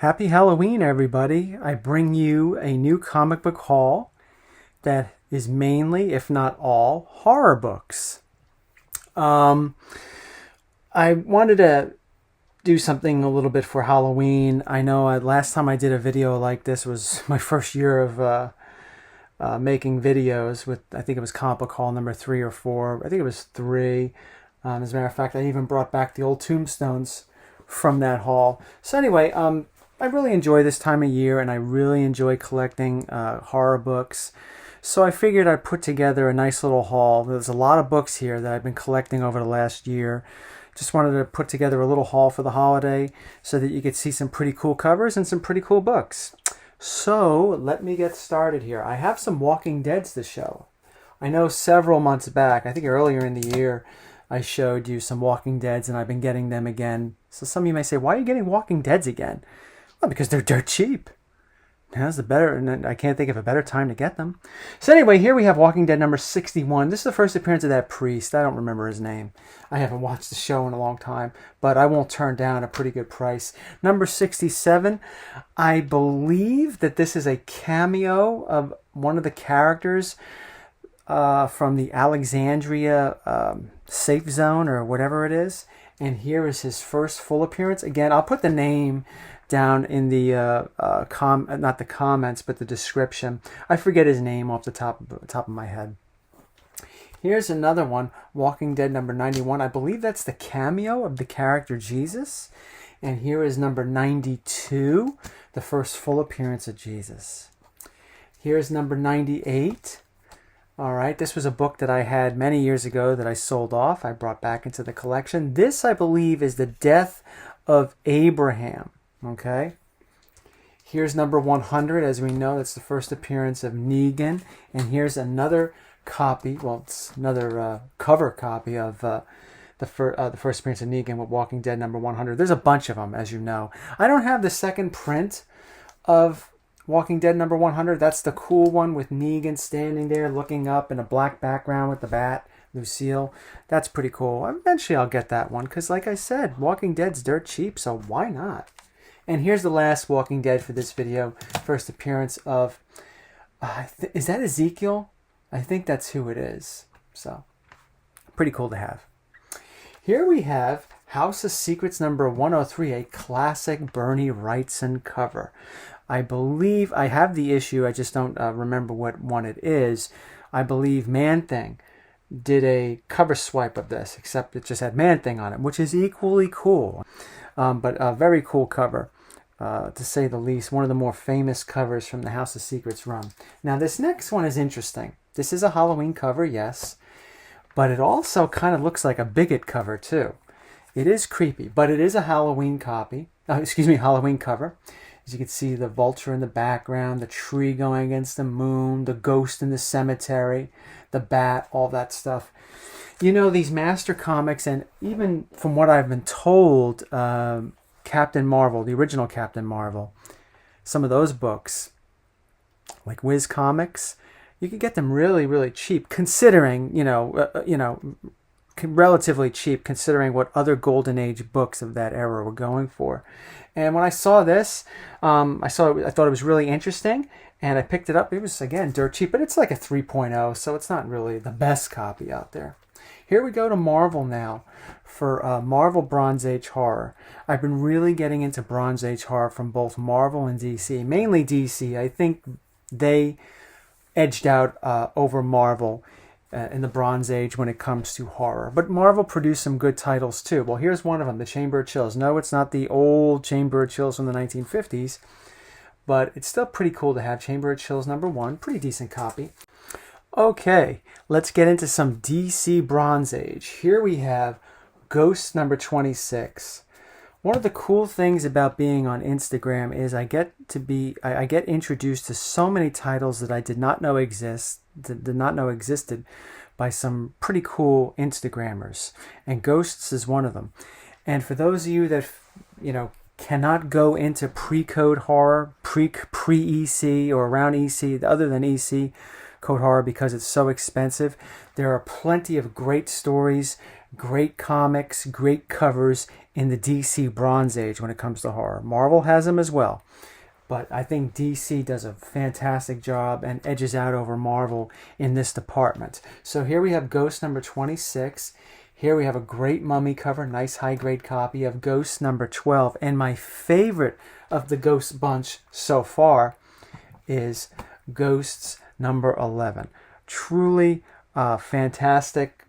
Happy Halloween, everybody. I bring you a new comic book haul that is mainly, if not all, horror books. Um, I wanted to do something a little bit for Halloween. I know last time I did a video like this was my first year of making videos with, I think it was comic book haul number 3 or 4. I think it was 3. As a matter of fact, I even brought back the old tombstones from that haul. So anyway, I really enjoy this time of year, and I really enjoy collecting horror books. So I figured I'd put together a nice little haul. There's a lot of books here that I've been collecting over the last year. Just wanted to put together a little haul for the holiday so that you could see some pretty cool covers and some pretty cool books. So let me get started here. I have some Walking Deads to show. I know several months back, I think earlier in the year, I showed you some Walking Deads, and I've been getting them again. So some of you may say, why are you getting Walking Deads again? Well, because they're dirt cheap. Now's the better, and I can't think of a better time to get them. So anyway, here we have Walking Dead number 61. This is the first appearance of that priest. I don't remember his name. I haven't watched the show in a long time, but I won't turn down a pretty good price. Number 67, I believe that this is a cameo of one of the characters from the Alexandria safe zone or whatever it is. And here is his first full appearance. Again, I'll put the name down in the not the comments, but the description. I forget his name off the top of my head. Here's another one, Walking Dead number 91. I believe that's the cameo of the character Jesus. And here is number 92, the first full appearance of Jesus. Here's number 98. All right, this was a book that I had many years ago that I sold off. I brought back into the collection. This, I believe, is the death of Abraham. Okay. Here's number 100. As we know, that's the first appearance of Negan. And here's another copy. Well, it's another cover copy of the first appearance of Negan with Walking Dead number 100. There's a bunch of them, as you know. I don't have the second print of Walking Dead number 100. That's the cool one with Negan standing there looking up in a black background with the bat, Lucille. That's pretty cool. Eventually I'll get that one because, like I said, Walking Dead's dirt cheap, so why not? And here's the last Walking Dead for this video. First appearance of, is that Ezekiel? I think that's who it is. So, pretty cool to have. Here we have House of Secrets number 103, a classic Bernie Wrightson cover. I believe I have the issue. I just don't remember what one it is. I believe Man-Thing did a cover swipe of this, except it just had Man-Thing on it, which is equally cool. But a very cool cover, to say the least. One of the more famous covers from the House of Secrets run. Now, this next one is interesting. This is a Halloween cover, yes, but it also kind of looks like a Bigot cover, too. It is creepy, but it is a Halloween Halloween cover. As you can see, the vulture in the background, the tree going against the moon, the ghost in the cemetery, the bat, all that stuff. You know, these Master Comics, and even from what I've been told, Captain Marvel, the original Captain Marvel, some of those books, like Wiz Comics, you could get them really, really cheap, considering, relatively cheap, considering what other Golden Age books of that era were going for. And when I saw this, I thought it was really interesting, and I picked it up. It was, again, dirt cheap, but it's like a 3.0, so it's not really the best copy out there. Here we go to Marvel now for Marvel Bronze Age horror. I've been really getting into Bronze Age horror from both Marvel and DC, mainly DC. I think they edged out over Marvel in the Bronze Age when it comes to horror. But Marvel produced some good titles too. Well, here's one of them, The Chamber of Chills. No, it's not the old Chamber of Chills from the 1950s, but it's still pretty cool to have. Chamber of Chills number 1, pretty decent copy. Okay, let's get into some DC Bronze Age. Here we have Ghost number 26. One of the cool things about being on Instagram is I get introduced to so many titles that I did not know existed by some pretty cool Instagrammers, and Ghosts is one of them. And for those of you that cannot go into pre-code horror, pre-EC or around EC, other than EC code horror because it's so expensive, there are plenty of great stories Great comics, great covers in the DC Bronze Age when it comes to horror. Marvel has them as well, but I think DC does a fantastic job and edges out over Marvel in this department. So here we have Ghost number 26. Here we have a great Mummy cover, nice high-grade copy of Ghost number 12. And my favorite of the Ghost bunch so far is Ghosts number 11. Truly fantastic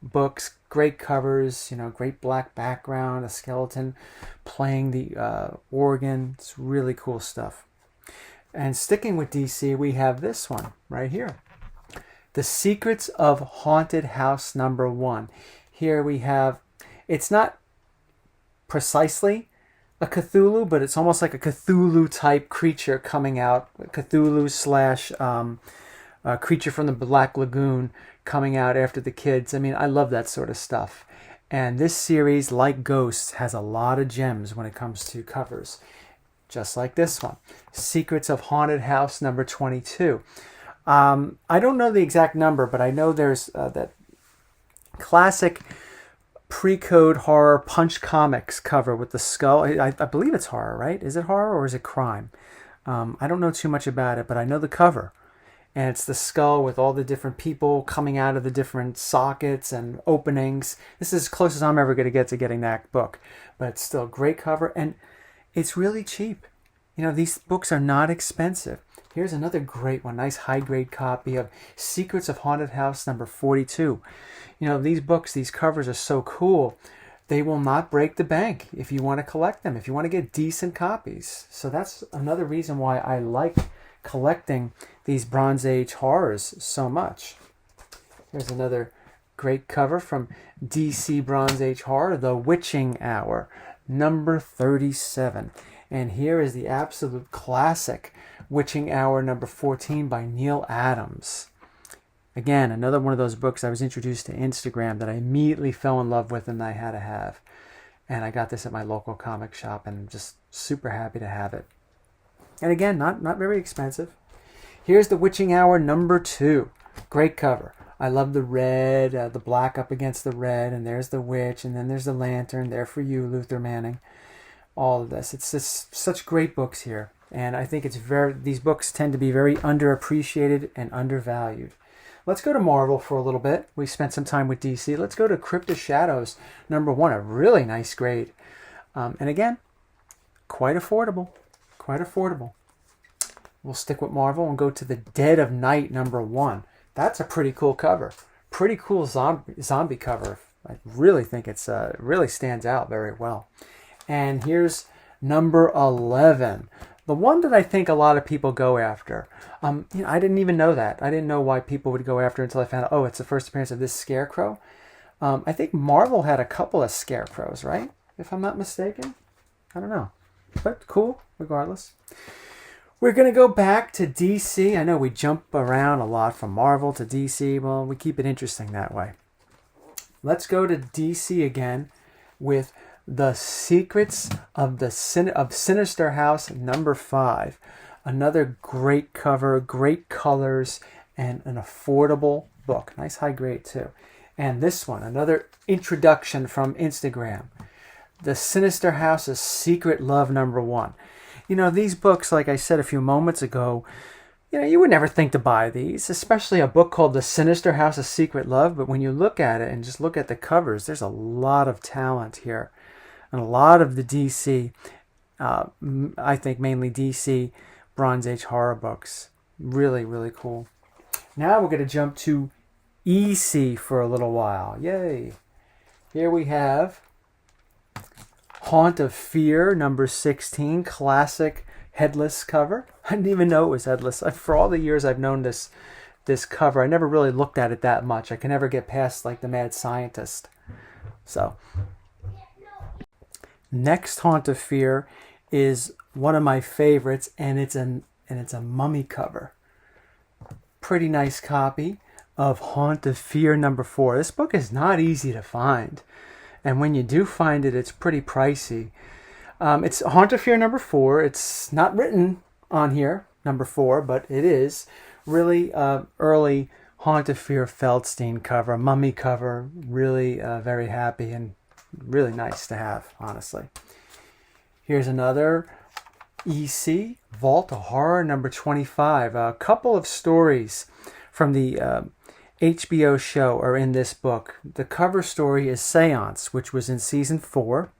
books, great covers, great black background, a skeleton playing the organ. It's really cool stuff. And sticking with DC, we have this one right here. The Secrets of Haunted House number 1. Here we have, it's not precisely a Cthulhu, but it's almost like a Cthulhu type creature coming out. Cthulhu slash creature from the Black Lagoon coming out after the kids. I mean, I love that sort of stuff. And this series, like Ghosts, has a lot of gems when it comes to covers. Just like this one. Secrets of Haunted House number 22. I don't know the exact number, but I know there's that classic pre-code horror Punch Comics cover with the skull. I believe it's horror, right? Is it horror or is it crime? I don't know too much about it, but I know the cover. And it's the skull with all the different people coming out of the different sockets and openings. This is as close as I'm ever going to get to getting that book. But it's still a great cover, and it's really cheap. These books are not expensive. Here's another great one, nice high-grade copy of Secrets of Haunted House number 42. These books, these covers are so cool. They will not break the bank if you want to collect them, if you want to get decent copies. So that's another reason why I like collecting these Bronze Age horrors so much. Here's another great cover from DC Bronze Age Horror, The Witching Hour, number 37. And here is the absolute classic Witching Hour number 14 by Neil Adams. Again, another one of those books I was introduced to Instagram that I immediately fell in love with and I had to have. And I got this at my local comic shop and I'm just super happy to have it. And again, not very expensive. Here's The Witching Hour number 2. Great cover. I love the red, the black up against the red, and there's the witch, and then there's the lantern. There for you, Luther Manning. All of this. It's just such great books here. And I think these books tend to be very underappreciated and undervalued. Let's go to Marvel for a little bit. We spent some time with DC. Let's go to Crypt of Shadows, number 1, a really nice grade. And again, quite affordable. Quite affordable. We'll stick with Marvel and go to the Dead of Night, number 1. That's a pretty cool cover. Pretty cool zombie cover. I really think it really stands out very well. And here's number 11. The one that I think a lot of people go after. I didn't even know that. I didn't know why people would go after it until I found out, it's the first appearance of this Scarecrow. I think Marvel had a couple of Scarecrows, right? If I'm not mistaken. I don't know. But cool, regardless. We're going to go back to DC. I know we jump around a lot from Marvel to DC. Well, we keep it interesting that way. Let's go to DC again with The Secrets of Sinister House number 5. Another great cover, great colors, and an affordable book. Nice high grade too. And this one, another introduction from Instagram. The Sinister House's Secret Love number 1. These books, like I said a few moments ago, you would never think to buy these, especially a book called The Sinister House's Secret Love. But when you look at it and just look at the covers, there's a lot of talent here. And a lot of the DC, I think mainly DC Bronze Age horror books. Really, really cool. Now we're going to jump to EC for a little while. Yay. Here we have Haunt of Fear, number 16, classic headless cover. I didn't even know it was headless. For all the years I've known this cover, I never really looked at it that much. I can never get past like the Mad Scientist. So, next Haunt of Fear is one of my favorites, and it's a mummy cover. Pretty nice copy of Haunt of Fear number 4. This book is not easy to find. And when you do find it, it's pretty pricey. It's Haunt of Fear number 4. It's not written on here, number 4, but it is really early Haunt of Fear Feldstein cover, mummy cover. Really very happy and really nice to have, honestly. Here's another EC, Vault of Horror number 25. A couple of stories from the HBO show are in this book. The cover story is Seance, which was in season 4.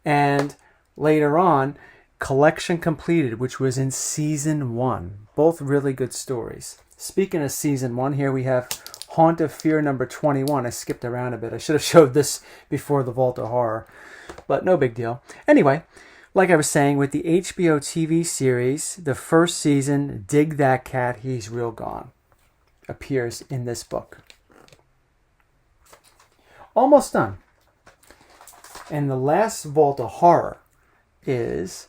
And later on, Collection Completed, which was in season 1. Both really good stories. Speaking of season 1, here we have Haunt of Fear number 21. I skipped around a bit. I should have showed this before the Vault of Horror, but no big deal. Anyway, like I was saying, with the HBO TV series, the first season, Dig That Cat, He's Real Gone, appears in this book. Almost done. And the last Vault of Horror is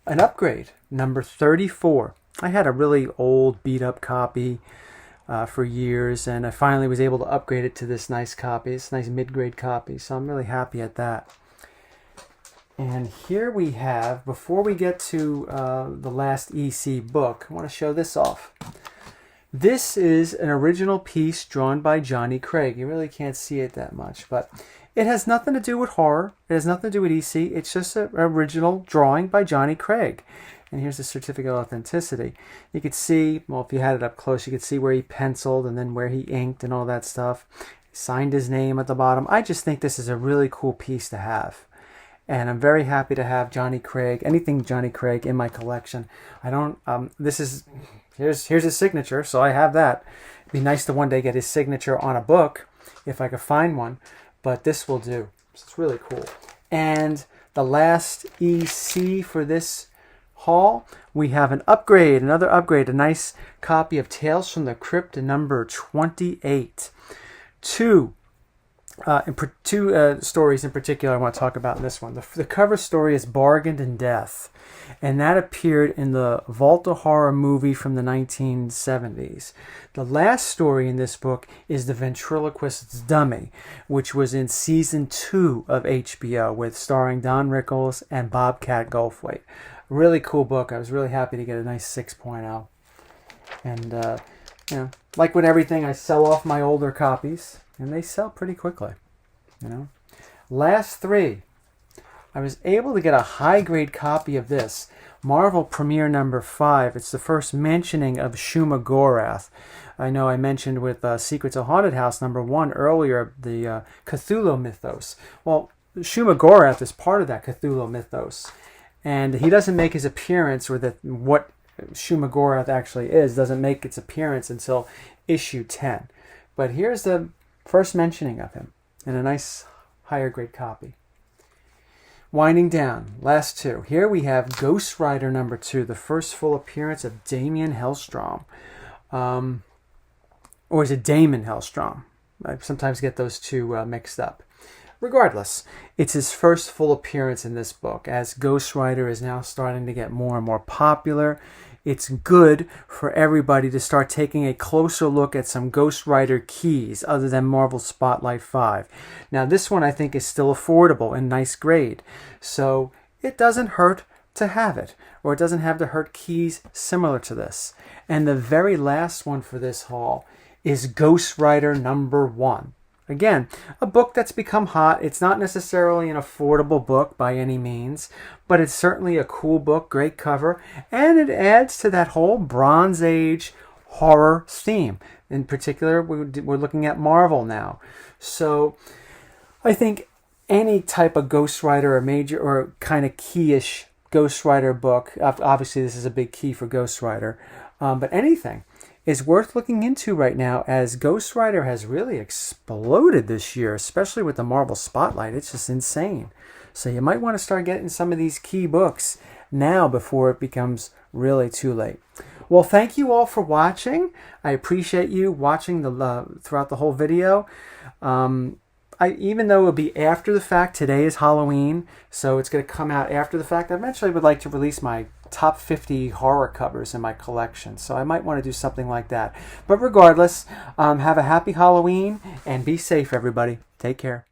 an upgrade, number 34. I had a really old, beat-up copy for years, and I finally was able to upgrade it to this nice copy. It's a nice mid-grade copy, so I'm really happy at that. And here we have, before we get to the last EC book, I want to show this off. This is an original piece drawn by Johnny Craig. You really can't see it that much, but it has nothing to do with horror. It has nothing to do with EC. It's just an original drawing by Johnny Craig. And here's the certificate of authenticity. You could see, well, if you had it up close, you could see where he penciled and then where he inked and all that stuff. He signed his name at the bottom. I just think this is a really cool piece to have. And I'm very happy to have Johnny Craig, anything Johnny Craig, in my collection. I don't, here's his signature, so I have that. It'd be nice to one day get his signature on a book, if I could find one. But this will do. It's really cool. And the last EC for this haul, we have an upgrade, another upgrade, a nice copy of Tales from the Crypt number 28. Two stories in particular I want to talk about in this one. The cover story is Bargained in Death, and that appeared in the Vault of Horror movie from the 1970s. The last story in this book is The Ventriloquist's Dummy, which was in season 2 of HBO, with starring Don Rickles and Bobcat Goldthwait. Really cool book. I was really happy to get a nice 6.0. And like with everything, I sell off my older copies, and they sell pretty quickly. Last 3. I was able to get a high-grade copy of this, Marvel Premiere number 5. It's the first mentioning of Shuma Gorath. I know I mentioned with Secrets of Haunted House number 1 earlier, the Cthulhu mythos. Well, Shuma Gorath is part of that Cthulhu mythos. And he doesn't make his appearance, or what Shuma Gorath actually is, doesn't make its appearance until issue 10. But here's the first mentioning of him in a nice higher grade copy. Winding down, last 2. Here we have Ghost Rider number 2, the first full appearance of Damien Hellstrom. Or is it Damon Hellstrom? I sometimes get those two mixed up. Regardless, it's his first full appearance in this book. As Ghost Rider is now starting to get more and more popular, it's good for everybody to start taking a closer look at some Ghost Rider keys other than Marvel Spotlight 5. Now, this one I think is still affordable and nice grade, so it doesn't hurt to have it, or it doesn't have to hurt keys similar to this. And the very last one for this haul is Ghost Rider number 1. Again, a book that's become hot. It's not necessarily an affordable book by any means, but it's certainly a cool book, great cover, and it adds to that whole Bronze Age horror theme. In particular, we're looking at Marvel now. So I think any type of Ghost Rider, or major or kind of key-ish Ghost Rider book, obviously this is a big key for Ghost Rider, but anything is worth looking into right now, as Ghost Rider has really exploded this year, especially with the Marvel Spotlight. It's just insane. So you might want to start getting some of these key books now before it becomes really too late. Well, thank you all for watching. I appreciate you watching throughout the whole video. Even though it'll be after the fact, today is Halloween, so it's going to come out after the fact. I eventually would like to release my top 50 horror covers in my collection, so I might want to do something like that. But regardless, have a happy Halloween and be safe, everybody. Take care.